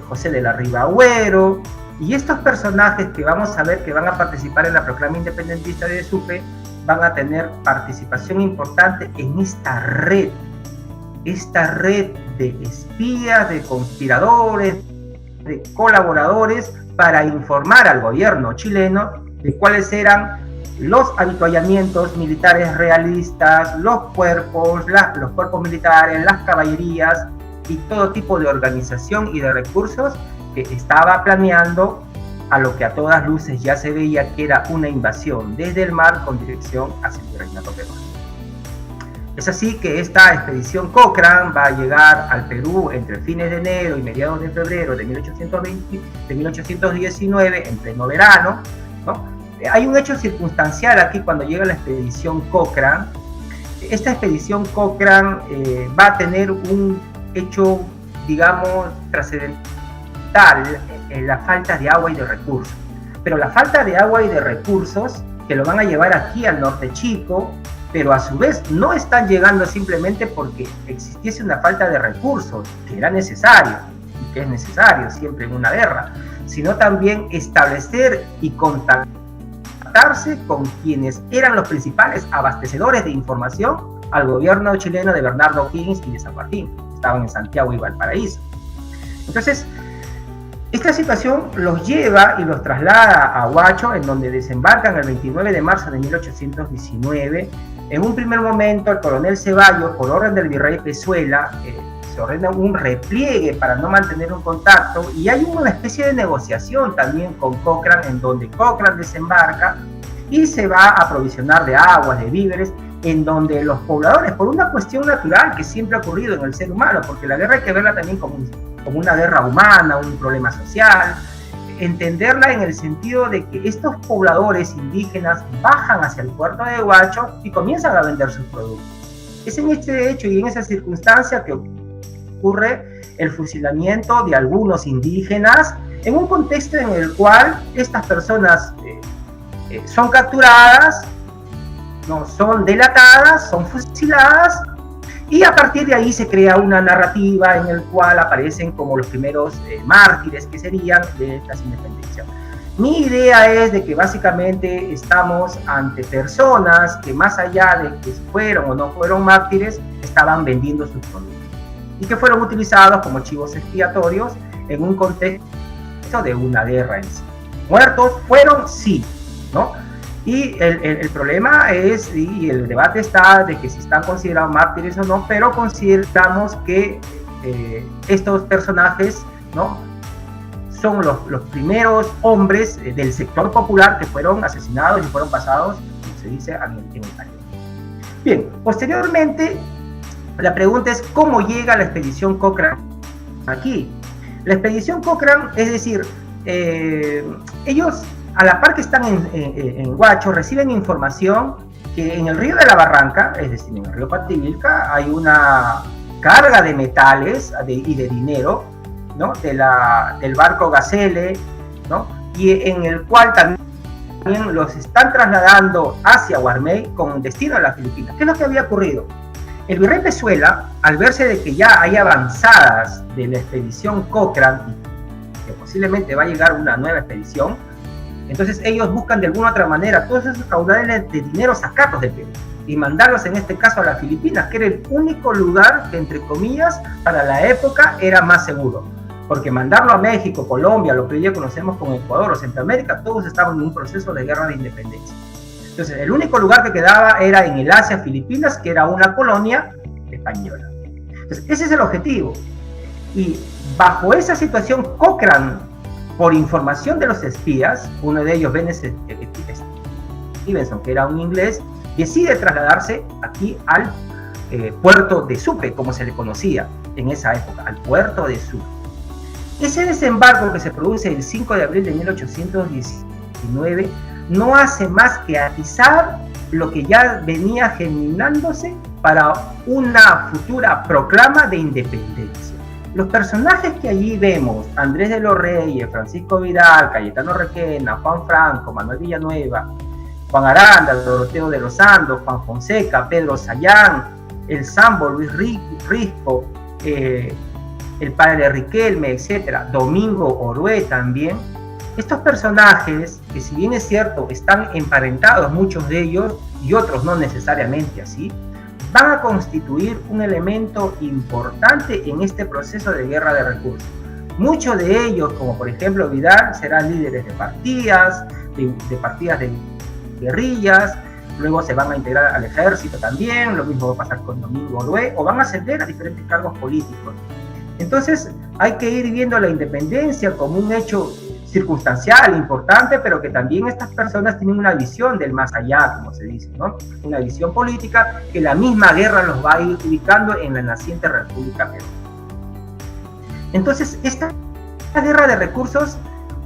José de la Riva Agüero, y estos personajes que vamos a ver que van a participar en la proclama independentista de Sucre van a tener participación importante en esta red de espías, de conspiradores, de colaboradores para informar al gobierno chileno de cuáles eran los avituallamientos militares realistas, los cuerpos militares, las caballerías y todo tipo de organización y de recursos que estaba planeando, a lo que a todas luces ya se veía que era una invasión desde el mar con dirección hacia el Virreinato peruano. Es así que esta expedición Cochrane va a llegar al Perú entre fines de enero y mediados de febrero de 1819, en pleno verano, ¿no? Hay un hecho circunstancial aquí cuando llega la expedición Cochrane. Esta expedición Cochrane va a tener un hecho, digamos, trascendental en la falta de agua y de recursos. Pero la falta de agua y de recursos que lo van a llevar aquí al norte chico, pero a su vez no están llegando simplemente porque existiese una falta de recursos, que era necesario, y que es necesario siempre en una guerra, sino también establecer y contactarse con quienes eran los principales abastecedores de información al gobierno chileno de Bernardo O'Higgins y de San Martín. Estaban en Santiago y Valparaíso. Entonces, esta situación los lleva y los traslada a Huacho, en donde desembarcan el 29 de marzo de 1819. En un primer momento, el coronel Ceballos, por orden del virrey Pezuela, se ordena un repliegue para no mantener un contacto, y hay una especie de negociación también con Cochrane, en donde Cochrane desembarca y se va a aprovisionar de agua, de víveres, en donde los pobladores, por una cuestión natural que siempre ha ocurrido en el ser humano, porque la guerra hay que verla también como una guerra humana, un problema social, entenderla en el sentido de que estos pobladores indígenas bajan hacia el puerto de Huacho y comienzan a vender sus productos. Es en este hecho y en esa circunstancia que ocurre el fusilamiento de algunos indígenas, en un contexto en el cual estas personas son capturadas, no, son delatadas, son fusiladas, y a partir de ahí se crea una narrativa en el cual aparecen como los primeros mártires que serían de estas independencias. Mi idea es de que básicamente estamos ante personas que, más allá de que fueron o no fueron mártires, estaban vendiendo sus productos y que fueron utilizados como chivos expiatorios en un contexto de una guerra en sí. Muertos fueron, sí, ¿no? Y el problema es, y el debate está de que si están considerados mártires o no, pero consideramos que estos personajes, ¿no?, son los primeros hombres del sector popular que fueron asesinados y fueron pasados, como se dice, en el cañón. Bien, posteriormente, la pregunta es ¿cómo llega la expedición Cochrane aquí? La expedición Cochrane, es decir, ellos, a la par que están en Huacho, reciben información que en el río de la Barranca, es decir, en el río Pativilca, hay una carga de metales y de dinero, ¿no?, del barco Gazelle, ¿no?, y en el cual también los están trasladando hacia Guarmey con destino a las Filipinas. ¿Qué es lo que había ocurrido? El virrey Pezuela, al verse de que ya hay avanzadas de la expedición Cochrane y que posiblemente va a llegar una nueva expedición, entonces ellos buscan de alguna otra manera todos esos caudales de dinero sacarlos del Perú y mandarlos en este caso a las Filipinas, que era el único lugar que, entre comillas, para la época era más seguro. Porque mandarlo a México, Colombia, lo que hoy día conocemos como Ecuador o Centroamérica, todos estaban en un proceso de guerra de independencia. Entonces, el único lugar que quedaba era en el Asia Filipinas, que era una colonia española. Entonces, ese es el objetivo. Y bajo esa situación, Cochrane, por información de los espías, uno de ellos, Stevenson, que era un inglés, decide trasladarse aquí al puerto de Supe, como se le conocía en esa época, al puerto de Supe. Ese desembarco que se produce el 5 de abril de 1819 no hace más que atizar lo que ya venía germinándose para una futura proclama de independencia. Los personajes que allí vemos, Andrés de los Reyes, Francisco Vidal, Cayetano Requena, Juan Franco, Manuel Villanueva, Juan Aranda, Doroteo de los Santos, Juan Fonseca, Pedro Sayán, el Sambo, Luis Risco, el padre Riquelme, etc., Domingo Orué también. Estos personajes, que si bien es cierto, están emparentados muchos de ellos y otros no necesariamente así, van a constituir un elemento importante en este proceso de guerra de recursos. Muchos de ellos, como por ejemplo Vidal, serán líderes de partidas de guerrillas, luego se van a integrar al ejército también, lo mismo va a pasar con Domingo Orué, o van a ascender a diferentes cargos políticos. Entonces hay que ir viendo la independencia como un hecho circunstancial, importante, pero que también estas personas tienen una visión del más allá, como se dice, ¿no? Una visión política que la misma guerra los va a ir ubicando en la naciente República Perú. Entonces, esta guerra de recursos,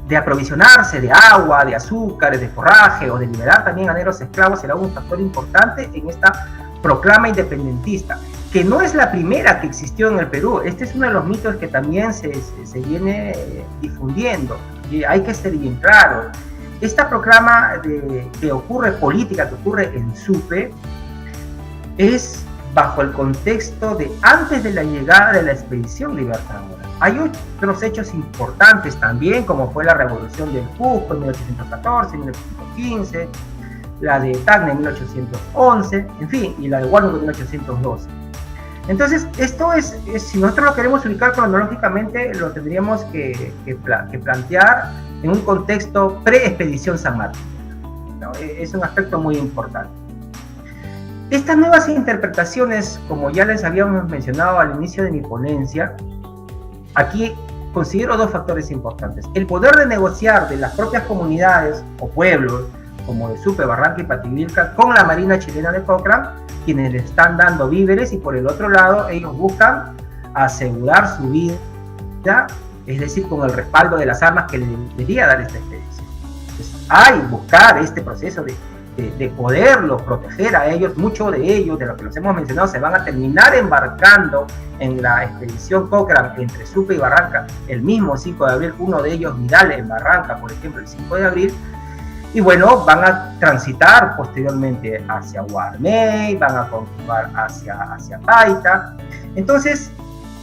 de aprovisionarse de agua, de azúcares, de forraje o de liberar también a negros esclavos, será un factor importante en esta proclama independentista, que no es la primera que existió en el Perú. Este es uno de los mitos que también se viene difundiendo. Y hay que ser bien claro. Esta proclama que ocurre política, que ocurre en Supe, es bajo el contexto de antes de la llegada de la expedición libertadora. Hay otros hechos importantes también, como fue la Revolución del Cusco en 1814, 1815, la de Tacna en 1811, en fin, y la de Huánuco en 1812. Entonces, esto es, si nosotros lo queremos ubicar cronológicamente, lo tendríamos que plantear en un contexto pre-expedición San Martín, ¿no? Es un aspecto muy importante. Estas nuevas interpretaciones, como ya les habíamos mencionado al inicio de mi ponencia, aquí considero dos factores importantes. El poder de negociar de las propias comunidades o pueblos, como de Supe, Barranca y Pativilca, con la Marina chilena de Cochrane, quienes le están dando víveres, y por el otro lado ellos buscan asegurar su vida, es decir, con el respaldo de las armas que le debería dar esta expedición. Entonces, hay buscar este proceso de poderlos proteger a ellos. Muchos de ellos, de los que los hemos mencionado, se van a terminar embarcando en la expedición Cochrane entre Supe y Barranca el mismo 5 de abril, uno de ellos Vidal en Barranca, por ejemplo, el 5 de abril, y bueno, van a transitar posteriormente hacia Guarmey, van a continuar hacia Paita. Entonces,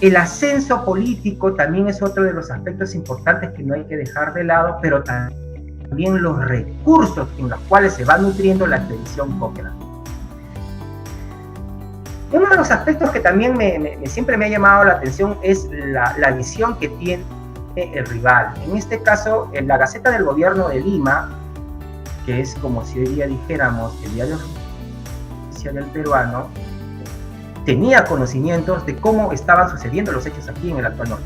el ascenso político también es otro de los aspectos importantes que no hay que dejar de lado, pero también los recursos en los cuales se va nutriendo la expedición Cochrane. Uno de los aspectos que también siempre me ha llamado la atención es la visión que tiene el rival. En este caso, en la Gaceta del Gobierno de Lima, que es como si hoy día dijéramos el diario oficial del peruano, tenía conocimientos de cómo estaban sucediendo los hechos aquí en el actual norte.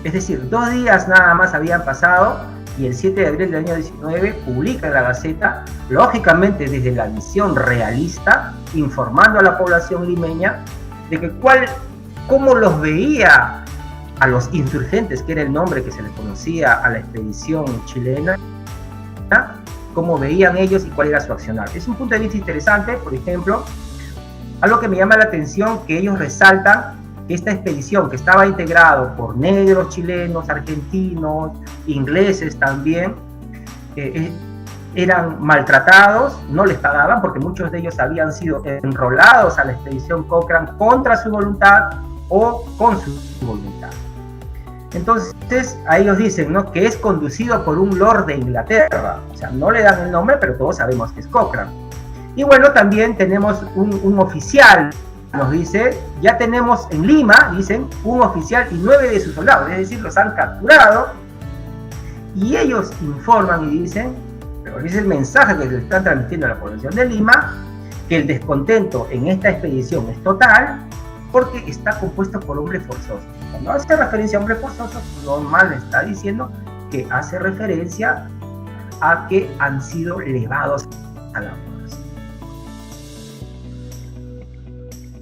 Es decir, 2 días nada más habían pasado y el 7 de abril del año 19 publica en la Gaceta, lógicamente desde la visión realista, informando a la población limeña de que cómo los veía a los insurgentes, que era el nombre que se les conocía a la expedición chilena, cómo veían ellos y cuál era su accionar. Es un punto de vista interesante. Por ejemplo, algo que me llama la atención, que ellos resaltan que esta expedición, que estaba integrado por negros chilenos, argentinos, ingleses también, eran maltratados, no les pagaban porque muchos de ellos habían sido enrolados a la expedición Cochrane contra su voluntad o con su voluntad. Entonces a ellos dicen, ¿no?, que es conducido por un lord de Inglaterra, o sea, no le dan el nombre, pero todos sabemos que es Cochrane. Y bueno, también tenemos un oficial, nos dice, ya tenemos en Lima, dicen, un oficial y 9 de sus soldados, es decir, los han capturado, y ellos informan y dicen, pero es el mensaje que se están transmitiendo a la población de Lima, que el descontento en esta expedición es total, porque está compuesto por hombres forzosos. Cuando hace referencia a hombres forzosos, normal está diciendo que hace referencia a que han sido elevados a la población.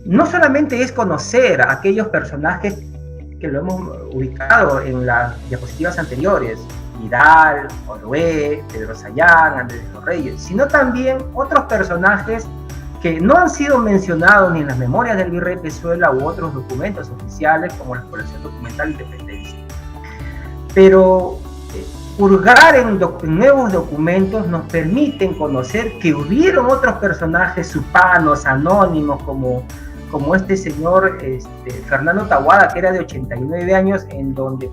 No solamente es conocer a aquellos personajes que lo hemos ubicado en las diapositivas anteriores, Vidal, Orué, Pedro Sayán, Andrés de los Reyes, sino también otros personajes que no han sido mencionados ni en las memorias del virrey Pezuela u otros documentos oficiales como la colección documental Independencia. Pero hurgar en nuevos documentos nos permiten conocer que hubieron otros personajes supanos, anónimos, como este señor Fernando Taboada, que era de 89 años, en donde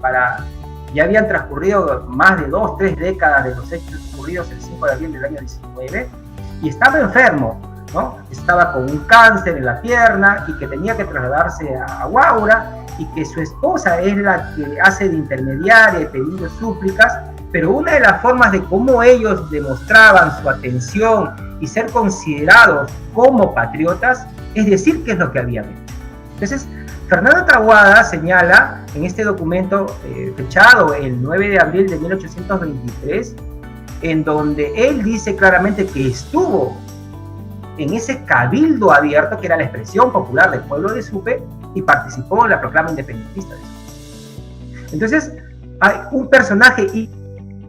ya habían transcurrido más de 2-3 décadas de los hechos ocurridos el 5 de abril del año 19, y estaba enfermo, ¿no? Estaba con un cáncer en la pierna y que tenía que trasladarse a Huaura, y que su esposa es la que hace de intermediaria y pidiendo súplicas, pero una de las formas de cómo ellos demostraban su atención y ser considerados como patriotas es decir qué es lo que habían hecho. Entonces, Fernando Taboada señala en este documento fechado el 9 de abril de 1823, en donde él dice claramente que estuvo en ese cabildo abierto, que era la expresión popular del pueblo de Supe, y participó en la proclama independentista de Supe. Entonces, hay un personaje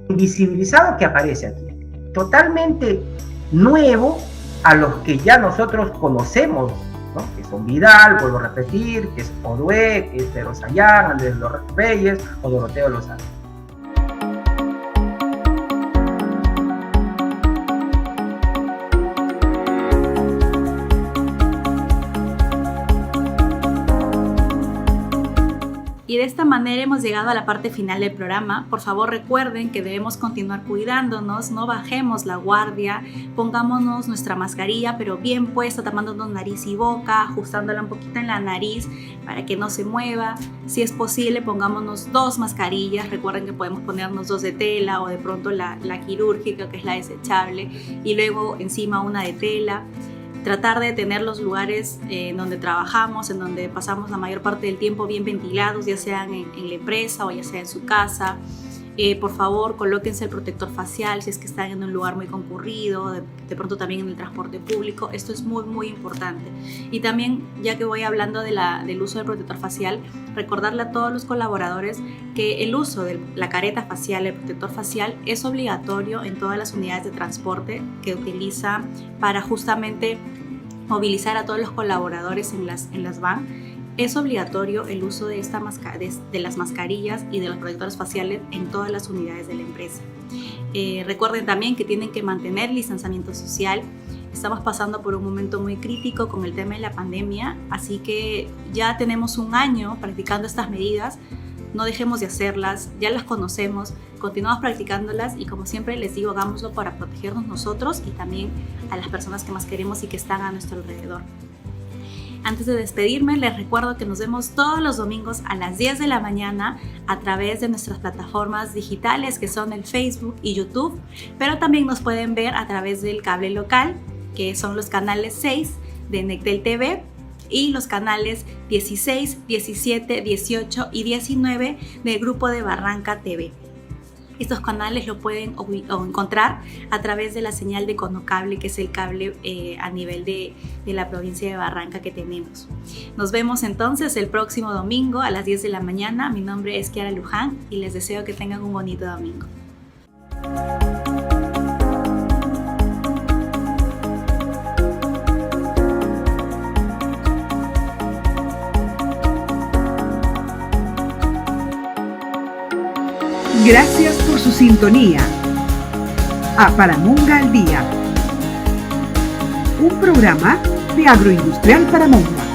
invisibilizado que aparece aquí, totalmente nuevo a los que ya nosotros conocemos, ¿no? Que son Vidal, vuelvo a repetir, que es Orué, que es Pedro Sayán, Andrés de los Reyes o Doroteo Lozano. Y de esta manera hemos llegado a la parte final del programa. Por favor, recuerden que debemos continuar cuidándonos, no bajemos la guardia, pongámonos nuestra mascarilla, pero bien puesta, tapándonos nariz y boca, ajustándola un poquito en la nariz para que no se mueva. Si es posible, pongámonos 2 mascarillas. Recuerden que podemos ponernos 2 de tela o de pronto la quirúrgica, que es la desechable, y luego encima una de tela. Tratar de tener los lugares donde trabajamos, en donde pasamos la mayor parte del tiempo bien ventilados, ya sean en la empresa o ya sea en su casa. Por favor, colóquense el protector facial si es que están en un lugar muy concurrido, de pronto también en el transporte público. Esto es muy, muy importante. Y también, ya que voy hablando del uso del protector facial, recordarle a todos los colaboradores que el uso de la careta facial, el protector facial, es obligatorio en todas las unidades de transporte que utiliza para justamente movilizar a todos los colaboradores en las van. Es obligatorio el uso de las mascarillas y de los protectores faciales en todas las unidades de la empresa. Recuerden también que tienen que mantener el distanciamiento social. Estamos pasando por un momento muy crítico con el tema de la pandemia, así que ya tenemos un año practicando estas medidas. No dejemos de hacerlas, ya las conocemos, continuamos practicándolas y, como siempre les digo, hagámoslo para protegernos nosotros y también a las personas que más queremos y que están a nuestro alrededor. Antes de despedirme, les recuerdo que nos vemos todos los domingos a las 10 de la mañana a través de nuestras plataformas digitales, que son el Facebook y YouTube, pero también nos pueden ver a través del cable local, que son los canales 6 de Nectel TV y los canales 16, 17, 18 y 19 del grupo de Barranca TV. Estos canales lo pueden encontrar a través de la señal de Conocable, que es el cable a nivel de la provincia de Barranca que tenemos. Nos vemos entonces el próximo domingo a las 10 de la mañana. Mi nombre es Kiara Luján y les deseo que tengan un bonito domingo. Gracias por su sintonía. a Paramonga al Día, un programa de Agroindustrial Paramonga.